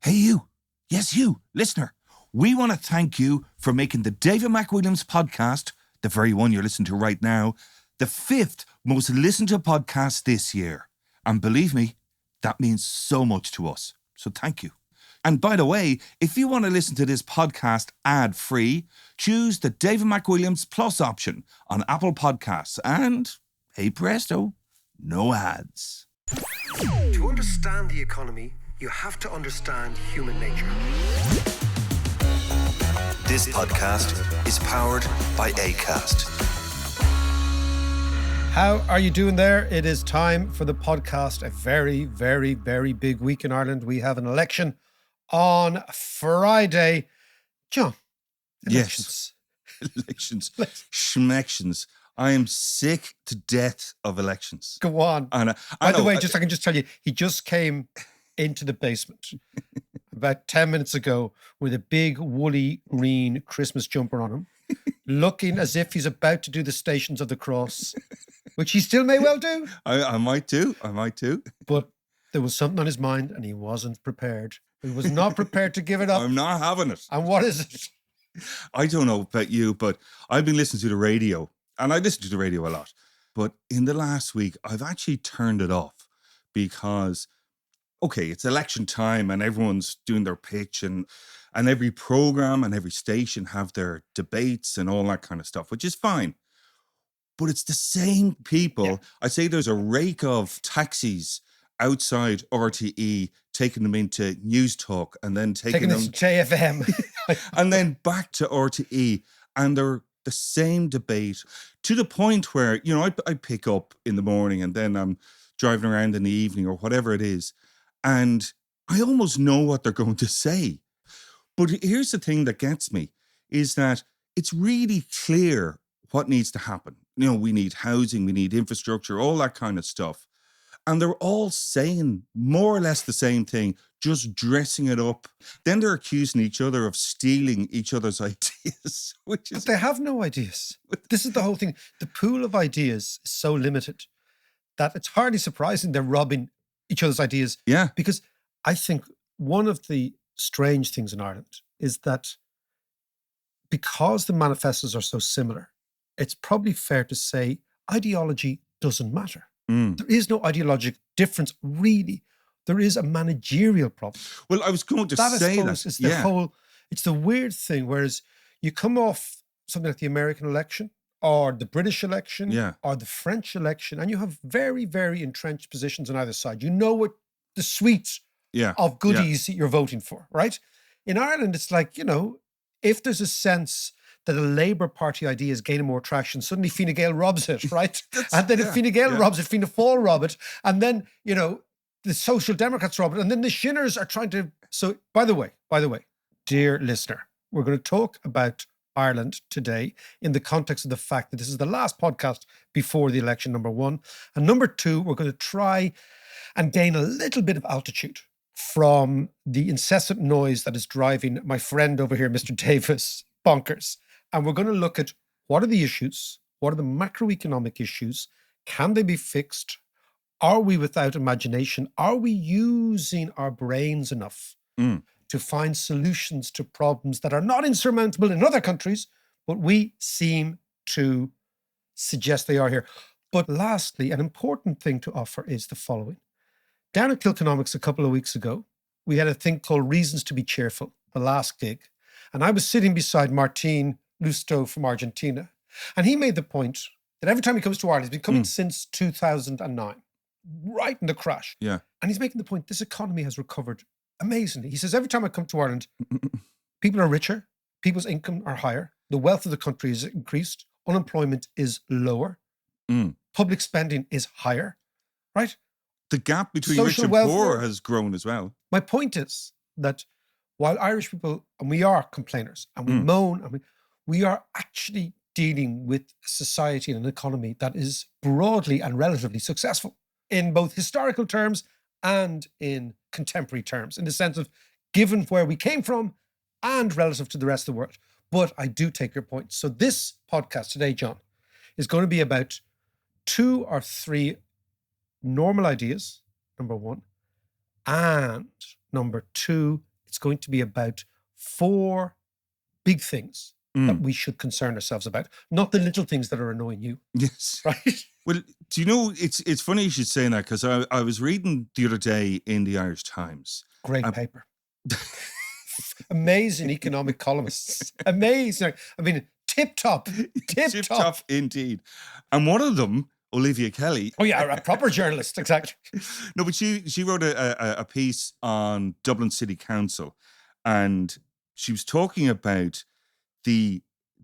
Hey, you. Yes, you, listener. We want to thank you for making the David McWilliams podcast, the very one you're listening to right now, the 5th most listened to podcast this year. And believe me, that means so much to us. So thank you. And by the way, if you want to listen to this podcast ad-free, choose the David McWilliams Plus option on Apple Podcasts. And, hey presto, no ads. To understand the economy, you have to understand human nature. This podcast is powered by Acast. How are you doing there? It is time for the podcast. A very, very, very big week in Ireland. We have an election on Friday. John, elections. Yes, elections. Schmections. I am sick to death of elections. Go on. And By the way, I can just tell you, he just came into the basement about 10 minutes ago with a big woolly green Christmas jumper on him, looking as if he's about to do the Stations of the Cross, which he still may well do. I might do. But there was something on his mind and he wasn't prepared. He was not prepared to give it up. I'm not having it. And what is it? I don't know about you, but I've been listening to the radio, and I listen to the radio a lot. But in the last week, I've actually turned it off because, okay, it's election time and everyone's doing their pitch, and every program and every station have their debates and all that kind of stuff, which is fine. But it's the same people. Yeah. I say there's a rake of taxis outside RTE, taking them into News Talk and then taking them to JFM and then back to RTE, and they're the same debate to the point where, you know, I pick up in the morning and then I'm driving around in the evening or whatever it is, and I almost know what they're going to say. But here's the thing that gets me is that it's really clear what needs to happen. You know, we need housing, we need infrastructure, all that kind of stuff. And they're all saying more or less the same thing, just dressing it up. Then they're accusing each other of stealing each other's ideas, which is... But they have no ideas. This is the whole thing. The pool of ideas is so limited that it's hardly surprising they're robbing each other's ideas. Yeah. Because I think one of the strange things in Ireland is that because the manifestos are so similar, it's probably fair to say ideology doesn't matter. There is no ideological difference, really. There is a managerial problem. Well, I was going to say that. Is the it's the weird thing, whereas you come off something like the American election or the British election or the French election, and you have very, very entrenched positions on either side. You know what the suite of goodies that you're voting for, right? In Ireland, it's like, you know, if there's a sense that a Labour Party idea is gaining more traction, suddenly Fine Gael robs it, right? And then if Fine Gael robs it, Fianna Fáil rob it. And then, you know, the Social Democrats rob it. And then the Shinners are trying to... So, by the way, dear listener, we're going to talk about Ireland today in the context of the fact that this is the last podcast before the election, number one. And number two, we're going to try and gain a little bit of altitude from the incessant noise that is driving my friend over here, Mr. Davis, bonkers. And we're going to look at what are the issues, what are the macroeconomic issues, can they be fixed, are we without imagination, are we using our brains enough to find solutions to problems that are not insurmountable in other countries, but we seem to suggest they are here. But lastly, an important thing to offer is the following. Down at Kilconomics a couple of weeks ago, we had a thing called Reasons to be Cheerful, the last gig. And I was sitting beside Martin Lusto from Argentina. And he made the point that every time he comes to Ireland, he's been coming since 2009, right in the crash. Yeah. And he's making the point, this economy has recovered amazingly. He says, every time I come to Ireland, people are richer, people's income are higher, the wealth of the country is increased, unemployment is lower, public spending is higher, right? The gap between rich and poor has grown as well. My point is that while Irish people, and we are complainers, and we moan, and we are actually dealing with a society and an economy that is broadly and relatively successful in both historical terms and in contemporary terms, in the sense of given where we came from and relative to the rest of the world. But I do take your point. So this podcast today, John, is going to be about 2 or 3 normal ideas, number one, and number 2, going to be about 4 big things that we should concern ourselves about, not the little things that are annoying you. Yes. Right? Well, do you know, it's funny you should say that, because I was reading the other day in the Irish Times. Great paper. Amazing economic columnists. Amazing. I mean, tip top indeed. And one of them, Olivia Kelly. Oh yeah, a proper journalist, exactly. No, but she wrote a piece on Dublin City Council, and she was talking about the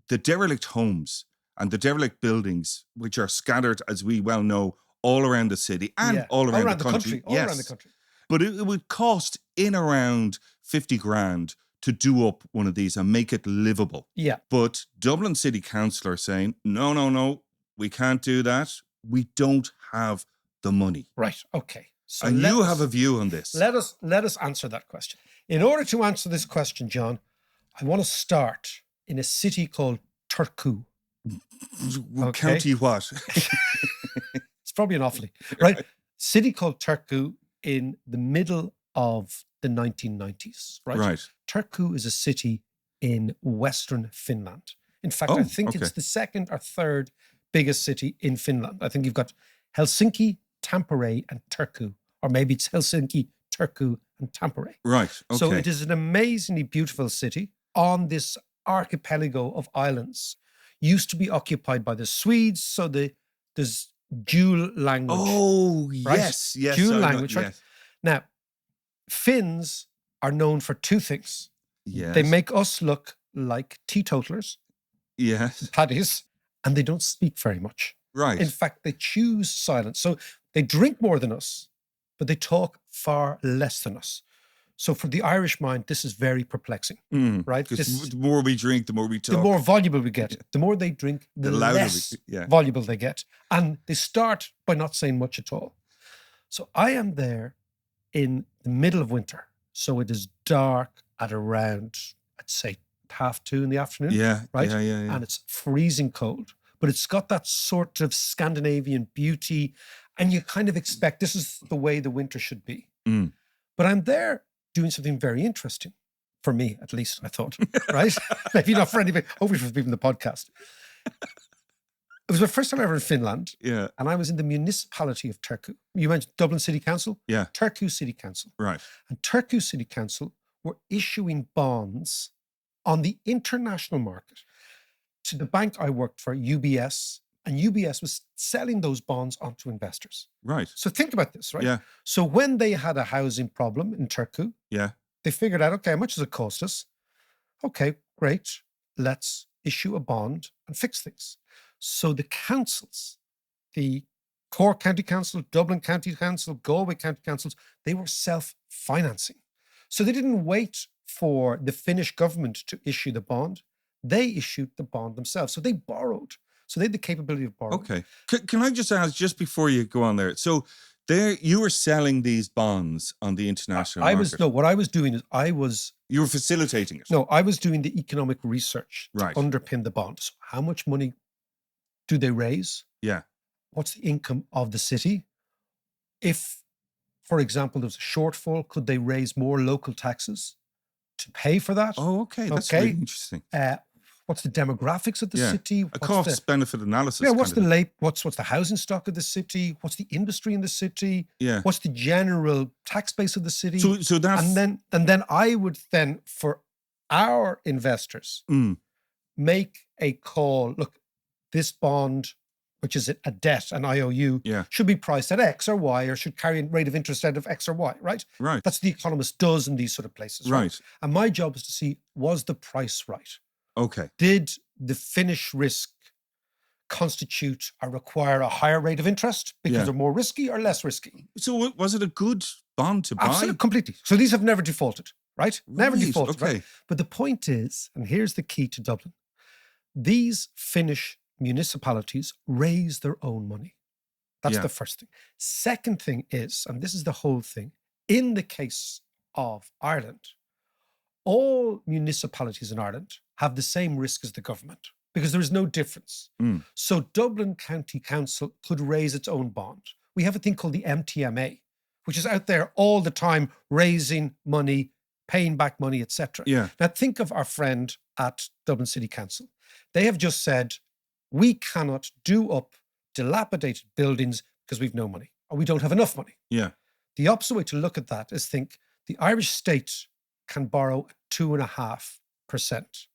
derelict homes and the derelict buildings, which are scattered, as we well know, all around the city and all around the country. All around the country. But it would cost in around 50 grand to do up one of these and make it livable. Yeah. But Dublin City Council are saying, no, we can't do that. We don't have the money. Right. Okay. So and you have a view on this. Let us answer that question. In order to answer this question, John, I want to start in a city called Turku. Okay. County what? It's probably an Offaly, right? City called Turku in the middle of the 1990s, right? Right. Turku is a city in Western Finland. In fact, I think it's the second or third biggest city in Finland. I think you've got Helsinki, Tampere, and Turku, or maybe it's Helsinki, Turku, and Tampere. Right. Okay. So it is an amazingly beautiful city on this archipelago of islands. Used to be occupied by the Swedes, so there's dual language. Oh, right? yes. Dual language, right? Yes. Now, Finns are known for 2 things. Yes. They make us look like teetotalers, yes, paddies, and they don't speak very much. Right. In fact, they choose silence. So they drink more than us, but they talk far less than us. So for the Irish mind, this is very perplexing, right? Because the more we drink, the more we talk. The more voluble we get. The more they drink, the louder less voluble they get. And they start by not saying much at all. So I am there in the middle of winter. So it is dark at around, I'd say, 2:30 in the afternoon. Yeah, right? Yeah. And it's freezing cold. But it's got that sort of Scandinavian beauty. And you kind of expect this is the way the winter should be. But I'm there doing something very interesting. For me, at least, I thought, right? Maybe not for anybody, hopefully for people in the podcast. It was my first time ever in Finland. Yeah. And I was in the municipality of Turku. You mentioned Dublin City Council? Yeah. Turku City Council. Right. And Turku City Council were issuing bonds on the international market to the bank I worked for, UBS. And UBS was selling those bonds onto investors. Right. So think about this, right? Yeah. So when they had a housing problem in Turku, they figured out, okay, how much does it cost us? Okay, great. Let's issue a bond and fix things. So the councils, the Cork County Council, Dublin County Council, Galway County Councils, they were self-financing. So they didn't wait for the Finnish government to issue the bond. They issued the bond themselves. So they borrowed. So they had the capability of borrowing. Okay. Can I just ask, just before you go on there, so there you were selling these bonds on the international market? What I was doing is you were facilitating it? No, I was doing the economic research to underpin the bonds. How much money do they raise? Yeah. What's the income of the city? If, for example, there's a shortfall, could they raise more local taxes to pay for that? Oh, okay. That's really interesting. What's the demographics of the city? A cost-benefit analysis. Yeah, what's the housing stock of the city? What's the industry in the city? Yeah. What's the general tax base of the city? So that's... And then I would then, for our investors, make a call. Look, this bond, which is a debt, an IOU, should be priced at X or Y, or should carry a rate of interest out of X or Y, right? Right. That's what the economist does in these sort of places. Right. And my job is to see, was the price right? Okay. Did the Finnish risk constitute or require a higher rate of interest because they're more risky or less risky? So was it a good bond to buy? Absolutely, completely. So these have never defaulted, right? Never defaulted, okay. right? But the point is, and here's the key to Dublin, these Finnish municipalities raise their own money. That's the first thing. Second thing is, and this is the whole thing, in the case of Ireland, all municipalities in Ireland have the same risk as the government because there is no difference. So Dublin County Council could raise its own bond. We have a thing called the MTMA, which is out there all the time raising money paying back money, etc. Yeah. Now think of our friend at Dublin City Council. They have just said, we cannot do up dilapidated buildings because we've no money or we don't have enough money. Yeah. The opposite way to look at that is think the Irish state can borrow 2.5%.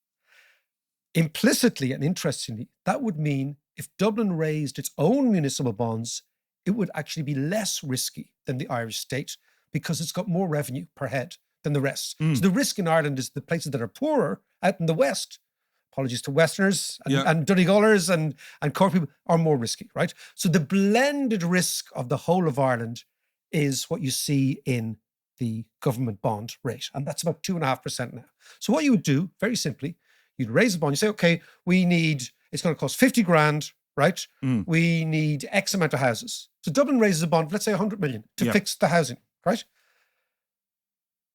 Implicitly and interestingly, that would mean if Dublin raised its own municipal bonds, it would actually be less risky than the Irish state because it's got more revenue per head than the rest. So the risk in Ireland is the places that are poorer out in the West, apologies to Westerners and Donegalers and Cork people, are more risky, right? So the blended risk of the whole of Ireland is what you see in the government bond rate. And that's about 2.5% now. So what you would do, very simply, you'd raise the bond. You say, okay, it's going to cost 50 grand, right? We need X amount of houses. So Dublin raises a bond, let's say 100 million to fix the housing, right?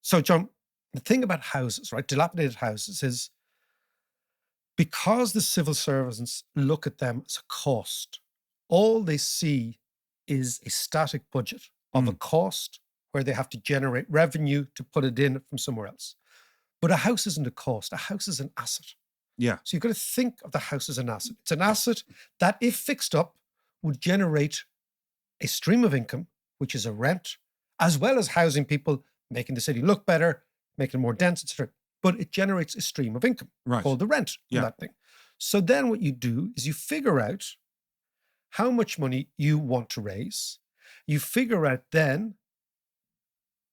So John, the thing about houses, right, dilapidated houses is because the civil servants look at them as a cost, all they see is a static budget of a cost where they have to generate revenue to put it in from somewhere else. But a house isn't a cost. A house is an asset. Yeah. So you've got to think of the house as an asset. It's an asset that, if fixed up, would generate a stream of income, which is a rent, as well as housing people, making the city look better, making it more dense, etc. But it generates a stream of income called the rent from that thing. So then what you do is you figure out how much money you want to raise. You figure out then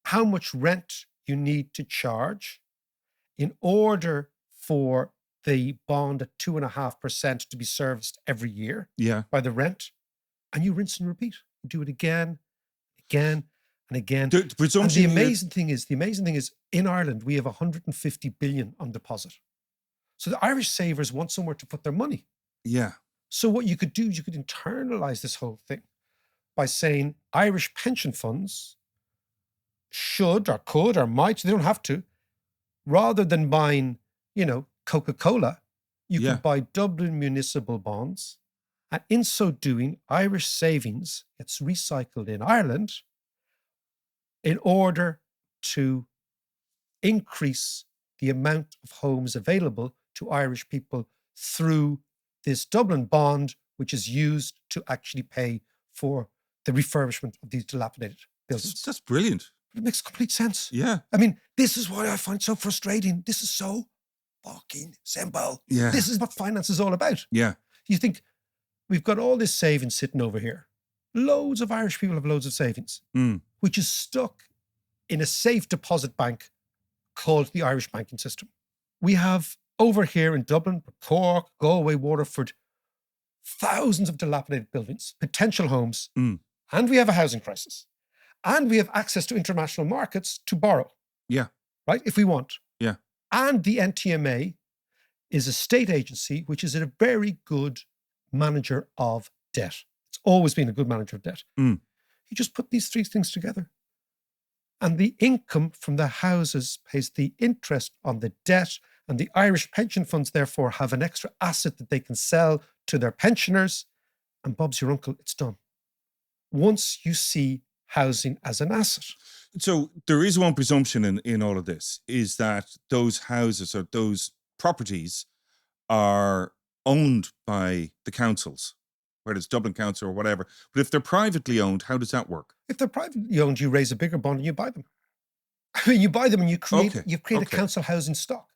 how much rent you need to charge in order for the bond at 2.5% to be serviced every year by the rent. And you rinse and repeat. You do it again, and again. And the amazing thing is in Ireland, we have 150 billion on deposit. So the Irish savers want somewhere to put their money. Yeah. So what you could do is you could internalize this whole thing by saying Irish pension funds should or could or might, they don't have to, rather than buying, Coca-Cola, you could buy Dublin municipal bonds. And in so doing, Irish savings gets recycled in Ireland in order to increase the amount of homes available to Irish people through this Dublin bond, which is used to actually pay for the refurbishment of these dilapidated buildings. That's brilliant. It makes complete sense. Yeah. I mean, this is what I find so frustrating. This is so fucking simple. Yeah. This is what finance is all about. Yeah. You think we've got all this savings sitting over here. Loads of Irish people have loads of savings, which is stuck in a safe deposit bank called the Irish banking system. We have over here in Dublin, Cork, Galway, Waterford, thousands of dilapidated buildings, potential homes, and we have a housing crisis. And we have access to international markets to borrow. Yeah. Right? If we want. Yeah. And the NTMA is a state agency which is a very good manager of debt. It's always been a good manager of debt. You just put these three things together. And the income from the houses pays the interest on the debt, and the Irish pension funds therefore have an extra asset that they can sell to their pensioners. And Bob's your uncle, it's done. Once you see housing as an asset. So there is one presumption in all of this, is that those houses or those properties are owned by the councils, whether it's Dublin Council or whatever. But if they're privately owned, how does that work? If they're privately owned, you raise a bigger bond and you buy them. I mean, you buy them and you create a council housing stock.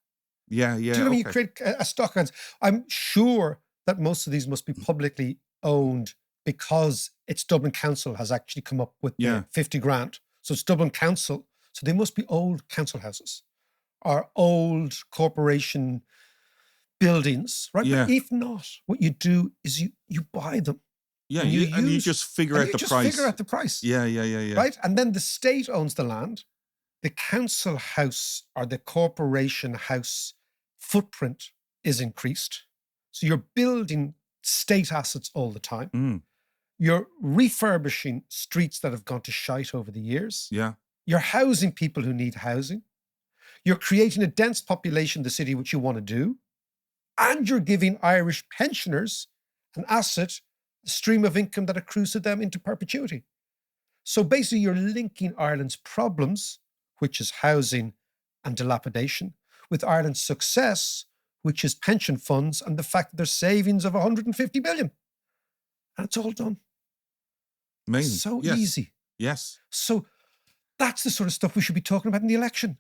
Yeah. Do you know what I mean? You create a stock. I'm sure that most of these must be publicly owned because it's Dublin Council has actually come up with 50 grand. So it's Dublin Council. So they must be old council houses or old corporation buildings, right? Yeah. But if not, what you do is you buy them. Yeah, and you just figure out the price. Figure out the price. Yeah. Right? And then the state owns the land. The council house or the corporation house footprint is increased. So you're building state assets all the time. You're refurbishing streets that have gone to shite over the years. Yeah. You're housing people who need housing. You're creating a dense population in the city, which you want to do. And you're giving Irish pensioners an asset, a stream of income that accrues to them into perpetuity. So basically, you're linking Ireland's problems, which is housing and dilapidation, with Ireland's success, which is pension funds and the fact that there's savings of 150 billion. And it's all done. Amazing. So Yes. easy. Yes. So that's the sort of stuff we should be talking about in the election.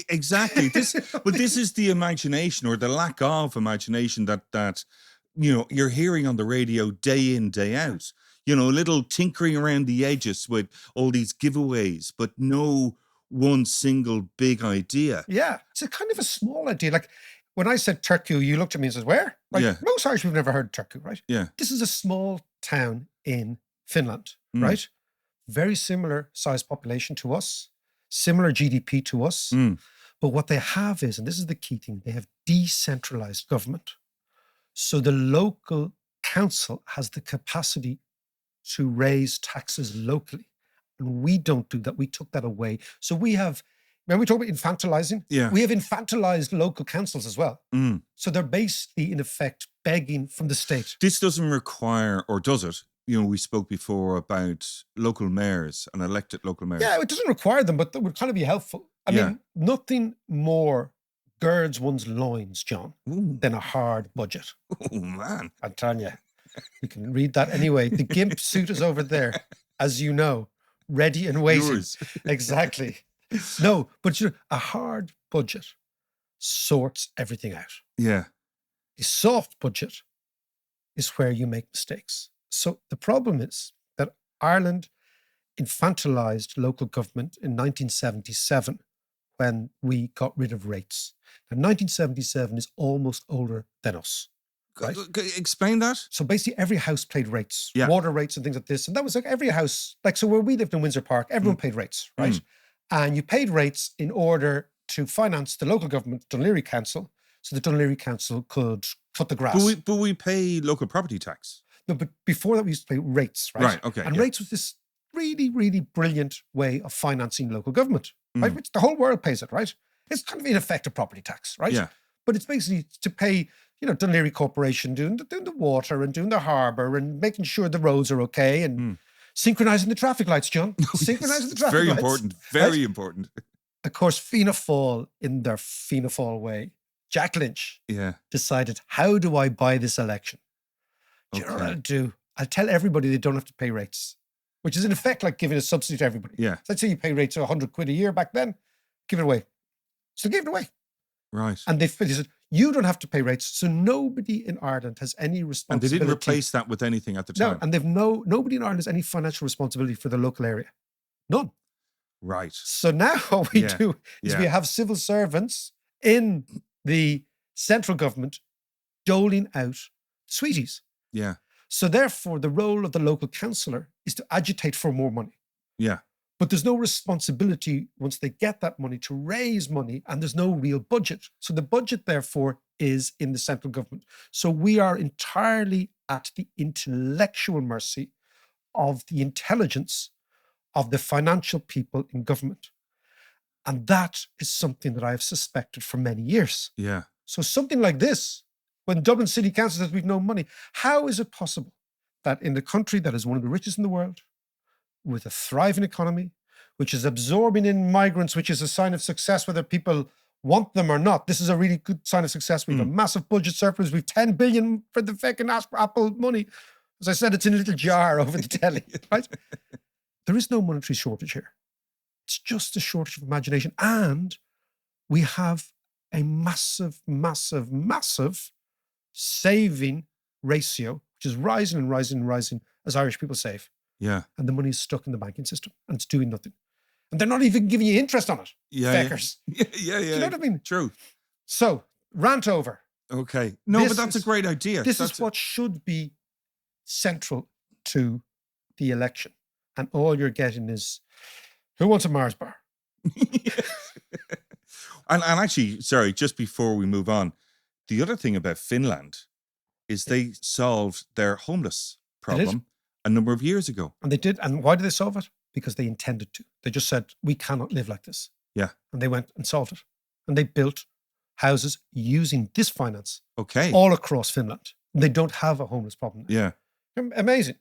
Exactly. But this is the imagination, or the lack of imagination, that you're hearing on the radio day in, day out. A little tinkering around the edges with all these giveaways, but no one single big idea. Yeah. It's a kind of a small idea. Like when I said Turku, you looked at me and said, where? Like, Yeah. most Irish people have never heard of Turku, right? Yeah. This is a small town in Finland, right? Very similar size population to us, similar GDP to us. But what they have is, and this is the key thing, they have decentralized government. So the local council has the capacity to raise taxes locally. And we don't do that. We took that away. So we have, when we talk about infantilizing, we have infantilized local councils as well. So they're basically, in effect, begging from the state. This doesn't require, or does it? We spoke before about local mayors and elected local mayors. Yeah, it doesn't require them, but that would kind of be helpful. I mean, nothing more girds one's loins, John, than a hard budget. Oh, man. I'm telling you. You can read that anyway. The gimp suit is over there, as you know, ready and waiting. Yours. Exactly. No, but a hard budget sorts everything out. Yeah. A soft budget is where you make mistakes. So the problem is that Ireland infantilized local government in 1977 when we got rid of rates. Now, 1977 is almost older than us. Right? Explain that. So basically every house paid rates, Yeah. water rates and things like this. And that was like every house, like, so where we lived in Windsor Park, everyone paid rates, right? And you paid rates in order to finance the local government, Dún Laoghaire Council, so the Dún Laoghaire Council could cut the grass. But we pay local property tax. No, but before that we used to pay rates, right? Right, okay. And yeah. rates was this really, really brilliant way of financing local government, right? Which the whole world pays it, right? It's kind of in effect a property tax, right? Yeah. But it's basically to pay, Dún Laoghaire Corporation doing the water and doing the harbour and making sure the roads are okay and synchronising the traffic lights, John. Synchronising the traffic Very lights. important. Very important. Of course, Fianna Fáil, in their Fianna Fáil way, Jack Lynch Yeah. decided, how do I buy this election? Do you know what I'll do? I'll tell everybody they don't have to pay rates, which is in effect like giving a subsidy to everybody. Yeah. So let's say you pay rates of 100 quid a year back then, give it away. So they gave it away. Right. And they said, you don't have to pay rates. So nobody in Ireland has any And they responsibility. didn't replace that with anything at the time. No, and they've nobody in Ireland has any financial responsibility for the local area. None. Right. So now what we Yeah. do is we have civil servants in the central government doling out sweeties. Yeah. So therefore, the role of the local councillor is to agitate for more money. Yeah. But there's no responsibility once they get that money to raise money, and there's no real budget. So the budget, therefore, is in the central government. So we are entirely at the intellectual mercy of the intelligence of the financial people in government. And that is something that I have suspected for many years. Yeah. So something like this, when Dublin City Council says we've no money, how is it possible that in the country that is one of the richest in the world, with a thriving economy, which is absorbing in migrants, which is a sign of success, whether people want them or not, this is a really good sign of success. We have a massive budget surplus. We've 10 billion for the fucking Apple money. As I said, it's in a little jar over the telly, right? There is no monetary shortage here. It's just a shortage of imagination. And we have a massive, massive, massive saving ratio, which is rising and rising and rising as Irish people save. Yeah. And the money is stuck in the banking system and it's doing nothing. And they're not even giving you interest on it. Yeah. Feckers. Yeah. Do you know what I mean? True. So, rant over. Okay. No, This but that's is- a great idea. This That's is what should be central to the election. And all you're getting is, who wants a Mars bar? and actually, sorry, just before we move on, the other thing about Finland is they solved their homeless They did. problem a number of years ago. And they did. And why did they solve it? Because they intended to. They just said, we cannot live like this. Yeah. And they went and solved it. And they built houses using this finance Okay. all across Finland. They don't have a homeless problem now. Yeah. Amazing,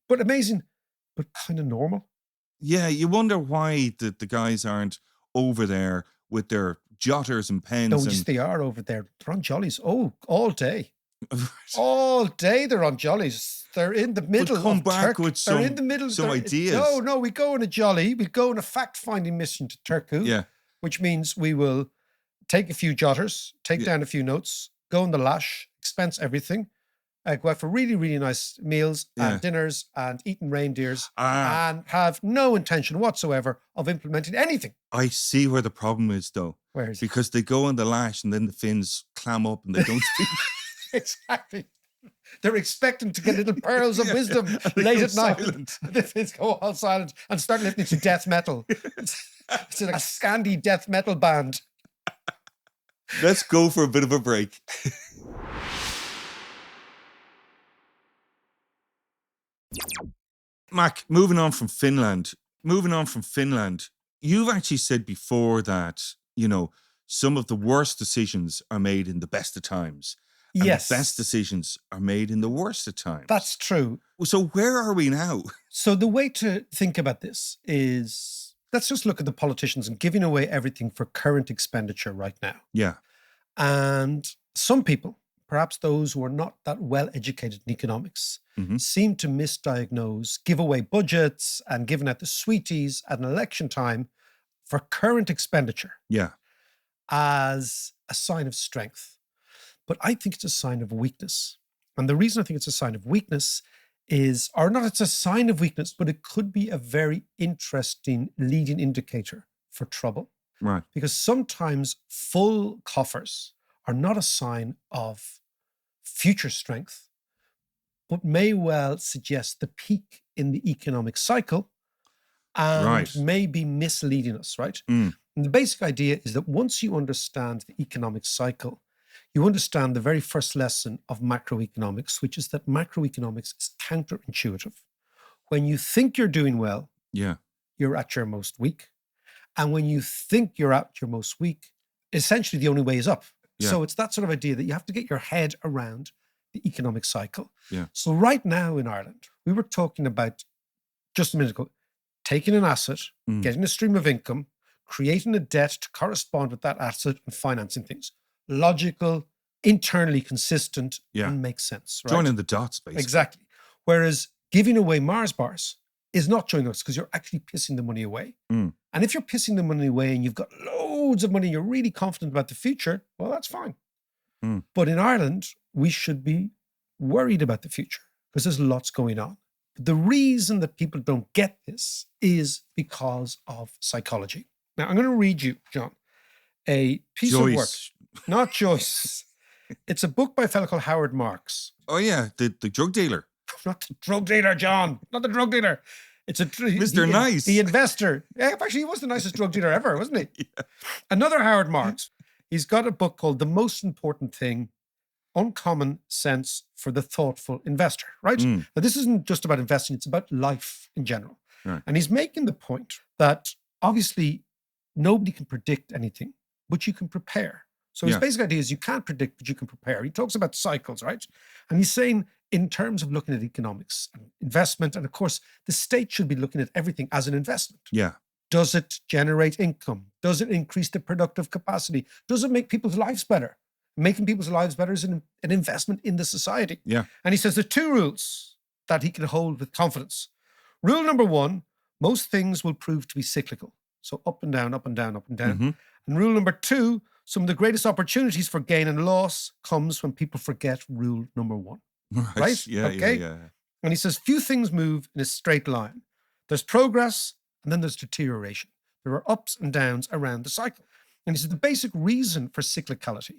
but kind of normal. Yeah. You wonder why the guys aren't over there with their jotters and pens. No, yes, they are over there. They're on jollies. Oh, all day. All day they're on jollies. They're in the middle come of back Turkey. with some ideas. No, we go on a jolly. We go on a fact-finding mission to Turku, which means we will take a few jotters, take down a few notes, go on the lash, expense everything, go out for really, really nice meals and dinners and eating reindeers and have no intention whatsoever of implementing anything. I see where the problem is, though. Where is it? Because they go on the lash and then the fins clam up and they don't speak. Exactly. They're expecting to get little pearls of wisdom late at night. The fins go all silent and start listening to death metal. It's like a Scandi death metal band. Let's go for a bit of a break. Mac, moving on from Finland, you've actually said before that, some of the worst decisions are made in the best of times. And yes. The best decisions are made in the worst of times. That's true. So where are we now? So the way to think about this is, let's just look at the politicians and giving away everything for current expenditure right now. Yeah. And some people, perhaps those who are not that well educated in economics, seem to misdiagnose, give away budgets and giving out the sweeties at an election time for current expenditure as a sign of strength. But I think it's a sign of weakness. And the reason I think it's a sign of weakness is, or not it's a sign of weakness, but it could be a very interesting leading indicator for trouble. Right. Because sometimes full coffers are not a sign of future strength, but may well suggest the peak in the economic cycle and may be misleading us, right? And the basic idea is that once you understand the economic cycle, you understand the very first lesson of macroeconomics, which is that macroeconomics is counterintuitive. When you think you're doing well, you're at your most weak. And when you think you're at your most weak, essentially the only way is up. So it's that sort of idea that you have to get your head around the economic cycle. So right now in Ireland, we were talking about just a minute ago, taking an asset, getting a stream of income, creating a debt to correspond with that asset and financing things. Logical, internally consistent, and makes sense. Right? Joining the dots, basically. Exactly. Whereas giving away Mars bars is not joining us because you're actually pissing the money away. And if you're pissing the money away and you've got loads of money, you're really confident about the future, well, that's fine. But in Ireland, we should be worried about the future because there's lots going on. But the reason that people don't get this is because of psychology. Now, I'm going to read you, John, a piece of work. Not Joyce. It's a book by a fellow called Howard Marks. Oh, yeah, the drug dealer. Not the drug dealer, John. Not the drug dealer. It's Mr. Nice. The investor. Yeah, actually, he was the nicest drug dealer ever, wasn't he? Another Howard Marks. He's got a book called The Most Important Thing, Uncommon Sense for the Thoughtful Investor, right? Now, this isn't just about investing. It's about life in general. Right. And he's making the point that obviously nobody can predict anything, but you can prepare. So his basic idea is you can't predict, but you can prepare. He talks about cycles, right? And he's saying in terms of looking at economics and investment, and of course, the state should be looking at everything as an investment. Yeah. Does it generate income? Does it increase the productive capacity? Does it make people's lives better? Making people's lives better is an investment in the society. Yeah. And he says there are two rules that he can hold with confidence. Rule number one, most things will prove to be cyclical. So up and down, up and down, up and down. And rule number two, some of the greatest opportunities for gain and loss comes when people forget rule number one. Right? Yeah, okay? yeah. And he says, few things move in a straight line. There's progress and then there's deterioration. There are ups and downs around the cycle. And he says the basic reason for cyclicality.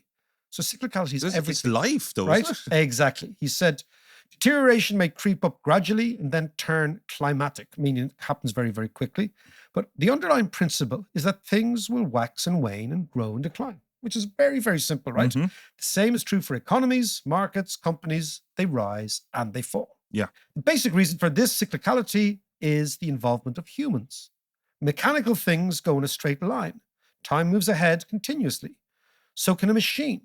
So cyclicality is everything. It's life though, right? isn't it? Exactly. He said, deterioration may creep up gradually and then turn climatic, meaning it happens very, very quickly. But the underlying principle is that things will wax and wane and grow and decline, which is very, very simple, right? The same is true for economies, markets, companies. They rise and they fall. Yeah. The basic reason for this cyclicality is the involvement of humans. Mechanical things go in a straight line. Time moves ahead continuously. So can a machine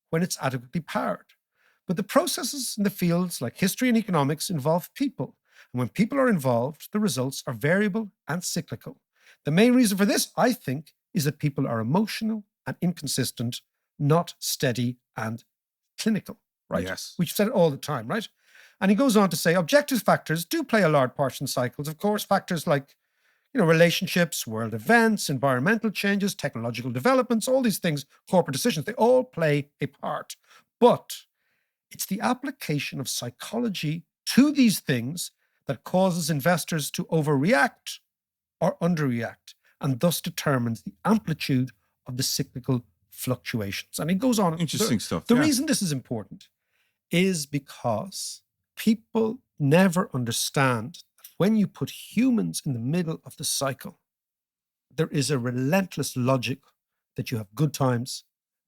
when it's adequately powered. But the processes in the fields like history and economics involve people. And when people are involved, the results are variable and cyclical. The main reason for this, I think, is that people are emotional and inconsistent, not steady and clinical, right? Yes. We've said it all the time, right? And he goes on to say, objective factors do play a large part in cycles. Of course, factors like, relationships, world events, environmental changes, technological developments, all these things, corporate decisions, they all play a part. But it's the application of psychology to these things that causes investors to overreact or underreact, and thus determines the amplitude of the cyclical fluctuations. And he goes on. Interesting stuff. The reason this is important is because people never understand that when you put humans in the middle of the cycle, there is a relentless logic that you have good times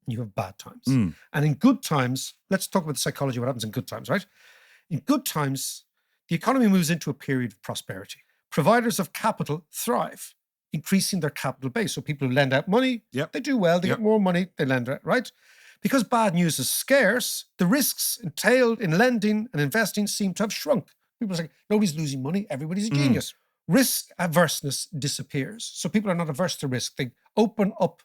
and you have bad times. And in good times, let's talk about the psychology of what happens in good times, right? In good times, the economy moves into a period of prosperity. Providers of capital thrive, increasing their capital base. So people who lend out money, they do well, they get more money, they lend out, right? Because bad news is scarce, the risks entailed in lending and investing seem to have shrunk. People say, nobody's losing money, everybody's a genius. Risk averseness disappears. So people are not averse to risk. They open up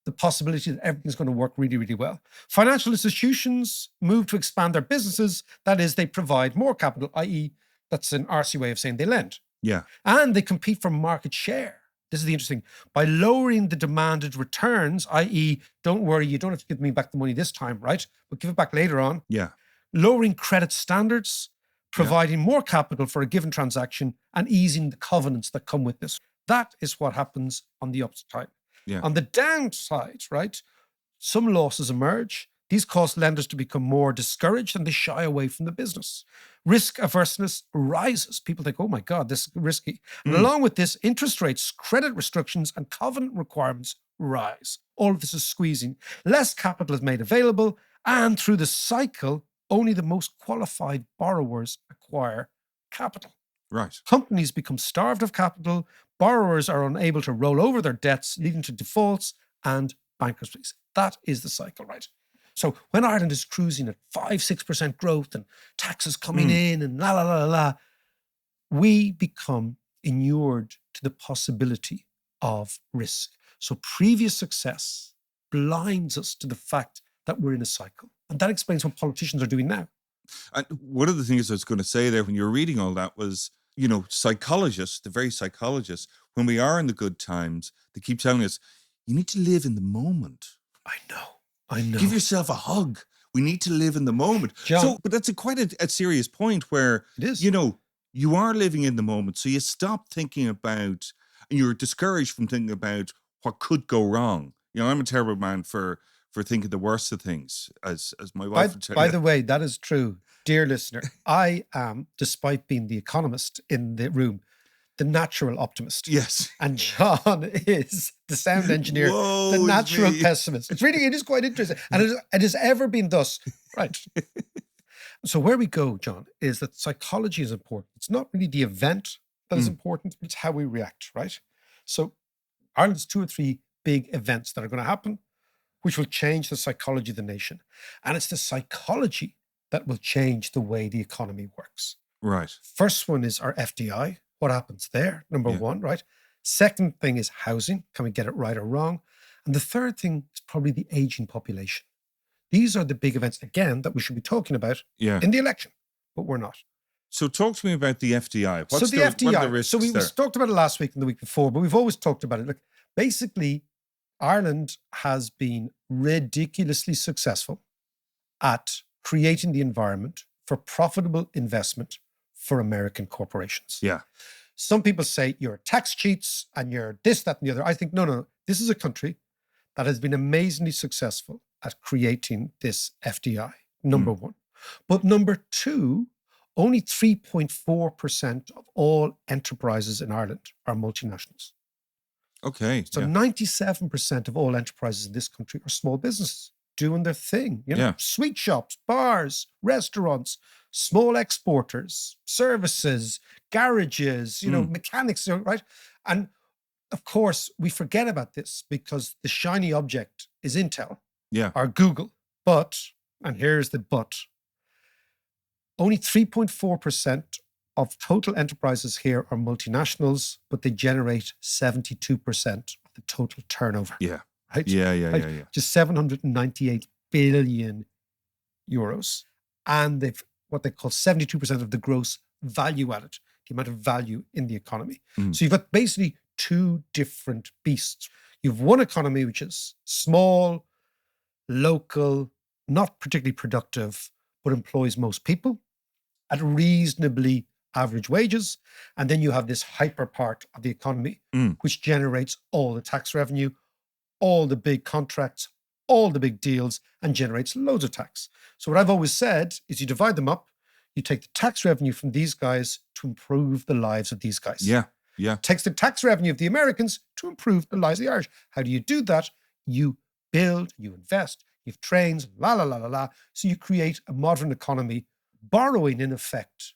the possibility that everything's going to work really, really well. Financial institutions move to expand their businesses. That is, they provide more capital, i.e., that's an RC way of saying they lend. Yeah. And they compete for market share. This is the interesting. By lowering the demanded returns, i.e., don't worry, you don't have to give me back the money this time, right? But give it back later on. Yeah. Lowering credit standards, providing more capital for a given transaction, and easing the covenants that come with this. That is what happens on the upside. Yeah. On the downside, right, some losses emerge. These cause lenders to become more discouraged and they shy away from the business. Risk averseness rises. People think, oh my God, this is risky. And along with this, interest rates, credit restrictions, and covenant requirements rise. All of this is squeezing. Less capital is made available, and through the cycle, only the most qualified borrowers acquire capital. Right. Companies become starved of capital. Borrowers are unable to roll over their debts, leading to defaults and bankruptcies. That is the cycle, right? So when Ireland is cruising at 5-6% growth and taxes coming in and we become inured to the possibility of risk. So previous success blinds us to the fact that we're in a cycle. And that explains what politicians are doing now. And one of the things I was going to say there when you were reading all that was, psychologists, the very psychologists, when we are in the good times, they keep telling us, you need to live in the moment. I know. Give yourself a hug. We need to live in the moment. John, but that's quite a serious point where, it is. You are living in the moment. So you stop thinking about, and you're discouraged from thinking about what could go wrong. I'm a terrible man for thinking the worst of things, as my wife would tell you. By the way, that is true. Dear listener, I am, despite being the economist in the room, the natural optimist. Yes. And John is the sound engineer, the natural pessimist. It is quite interesting. And it has ever been thus. Right. So where we go, John, is that psychology is important. It's not really the event that is important, it's how we react, right? So Ireland's 2 or 3 big events that are going to happen, which will change the psychology of the nation. And it's the psychology that will change the way the economy works. Right. First one is our FDI. What happens there? Number one, right? Second thing is housing. Can we get it right or wrong? And the third thing is probably the aging population. These are the big events, again, that we should be talking about in the election, but we're not. So talk to me about the FDI. What are the risks we talked about it last week and the week before, but we've always talked about it. Look, basically, Ireland has been ridiculously successful at creating the environment for profitable investment for American corporations. Yeah. Some people say you're tax cheats and you're this, that, and the other. I think, no. This is a country that has been amazingly successful at creating this FDI, number one. But number two, only 3.4% of all enterprises in Ireland are multinationals. Okay. So 97% of all enterprises in this country are small businesses doing their thing. Sweet shops, bars, restaurants, small exporters, services, garages, mechanics, right? And of course, we forget about this because the shiny object is Intel or Google. But, and here's the but, only 3.4% of total enterprises here are multinationals, but they generate 72% of the total turnover. Yeah. right? Yeah. Just 798 billion euros. And they've what they call 72% of the gross value added, the amount of value in the economy. So you've got basically two different beasts. You've one economy which is small, local, not particularly productive, but employs most people at reasonably average wages. And then you have this hyper part of the economy, which generates all the tax revenue, all the big contracts, all the big deals, and generates loads of tax. So what I've always said is you divide them up, you take the tax revenue from these guys to improve the lives of these guys. Yeah. Takes the tax revenue of the Americans to improve the lives of the Irish. How do you do that? You build, you invest, you have trains, la. So you create a modern economy, borrowing in effect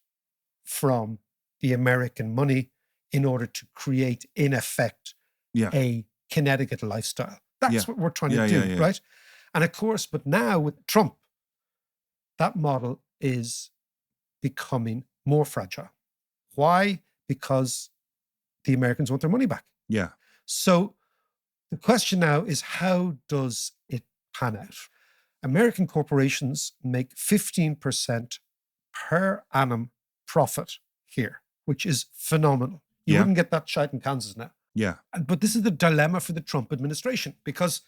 from the American money in order to create, in effect, a Connecticut lifestyle. That's what we're trying to do, right? And of course, but now with Trump, that model is becoming more fragile. Why? Because the Americans want their money back. Yeah. So the question now is, how does it pan out? American corporations make 15% per annum profit here, which is phenomenal. You wouldn't get that shite in Kansas now. Yeah. But this is the dilemma for the Trump administration, because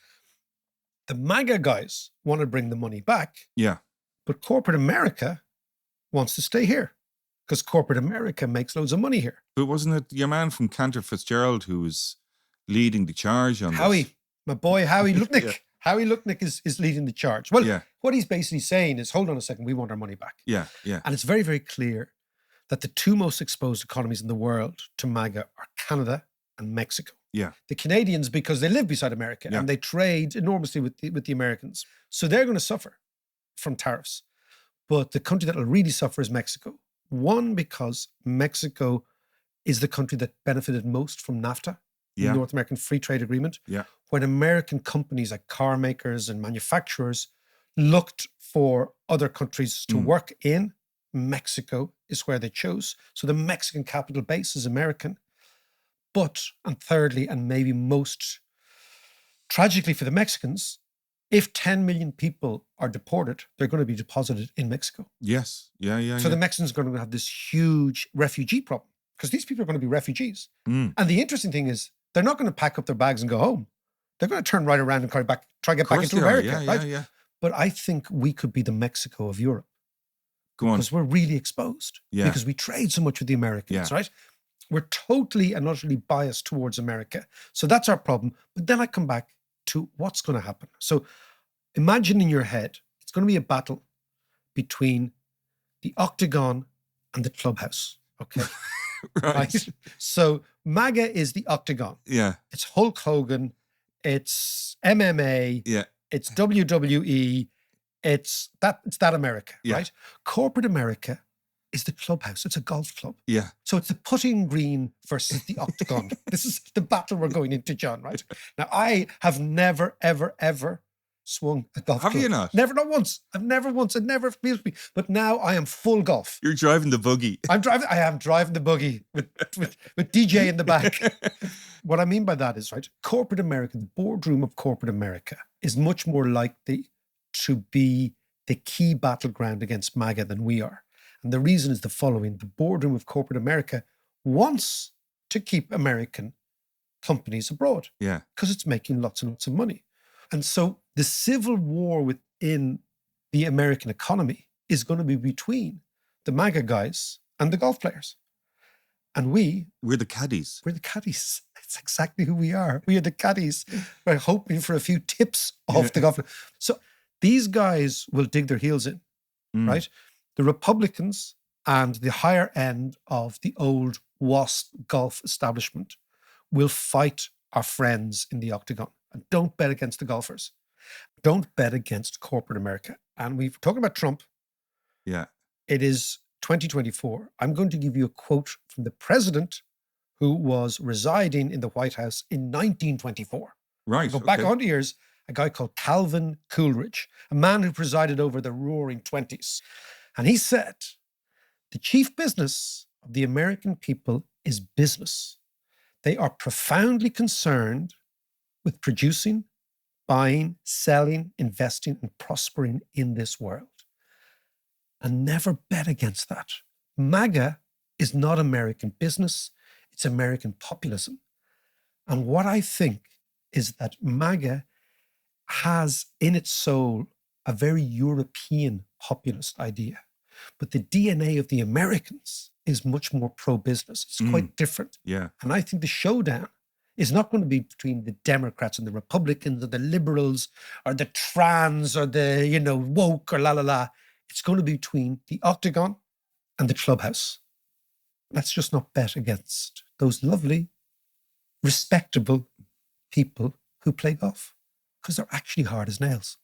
the MAGA guys want to bring the money back. Yeah. But corporate America wants to stay here because corporate America makes loads of money here. But wasn't it your man from Cantor Fitzgerald who was leading the charge on Howie, this? my boy, Howie Lutnick. Howie Lutnick is leading the charge. Well, what he's basically saying is, hold on a second, we want our money back. Yeah. And it's very, very clear that the two most exposed economies in the world to MAGA are Canada and Mexico. Yeah. The Canadians, because they live beside America and they trade enormously with the Americans. So they're going to suffer from tariffs. But the country that will really suffer is Mexico. One, because Mexico is the country that benefited most from NAFTA, the North American Free Trade Agreement. Yeah. When American companies like car makers and manufacturers looked for other countries to work in, Mexico is where they chose. So the Mexican capital base is American. But, and thirdly, and maybe most tragically for the Mexicans, if 10 million people are deported, they're going to be deposited in Mexico. Yes. Yeah. So the Mexicans are going to have this huge refugee problem because these people are going to be refugees. And the interesting thing is they're not going to pack up their bags and go home. They're going to turn right around and try to get back into America. Yeah. But I think we could be the Mexico of Europe. Go on. Because we're really exposed. Yeah. Because we trade so much with the Americans, right? We're totally and utterly biased towards America. So that's our problem. But then I come back to what's going to happen. So imagine in your head, it's going to be a battle between the Octagon and the Clubhouse. Okay. Right. So MAGA is the Octagon. Yeah. It's Hulk Hogan. It's MMA. Yeah. It's WWE. It's that America, right? Corporate America is the Clubhouse. It's a golf club. Yeah. So it's the putting green versus the Octagon. This is the battle we're going into, John, right? Now, I have never, ever swung a golf club. Have you not? Never, not once. I've never once. It never appeals to me. But now I am full golf. You're driving the buggy. I am driving the buggy with DJ in the back. What I mean by that is, right, corporate America, the boardroom of corporate America is much more likely to be the key battleground against MAGA than we are. And the reason is the following. The boardroom of corporate America wants to keep American companies abroad. Yeah. Because it's making lots and lots of money. And so the civil war within the American economy is going to be between the MAGA guys and the golf players. And we're the caddies. We're the caddies. That's exactly who we are. We are the caddies. We're hoping for a few tips off the golf. So these guys will dig their heels in, right? The Republicans and the higher end of the old WASP golf establishment will fight our friends in the Octagon. And don't bet against the golfers. Don't bet against corporate America. And we're talking about Trump. Yeah. It is 2024. I'm going to give you a quote from the president who was residing in the White House in 1924. Right. Go back 100 years, a guy called Calvin Coolidge, a man who presided over the Roaring Twenties. And he said, the chief business of the American people is business. They are profoundly concerned with producing buying, selling, investing, and prospering in this world. And never bet against that. MAGA is not American business, it's American populism. And what I think is that MAGA has in its soul a very European populist idea. But the DNA of the Americans is much more pro-business. It's quite different. Yeah. And I think the showdown is not going to be between the Democrats and the Republicans or the liberals or the trans or the, woke or la la la. It's going to be between the Octagon and the clubhouse. Let's just not bet against those lovely, respectable people who play golf, because they're actually hard as nails.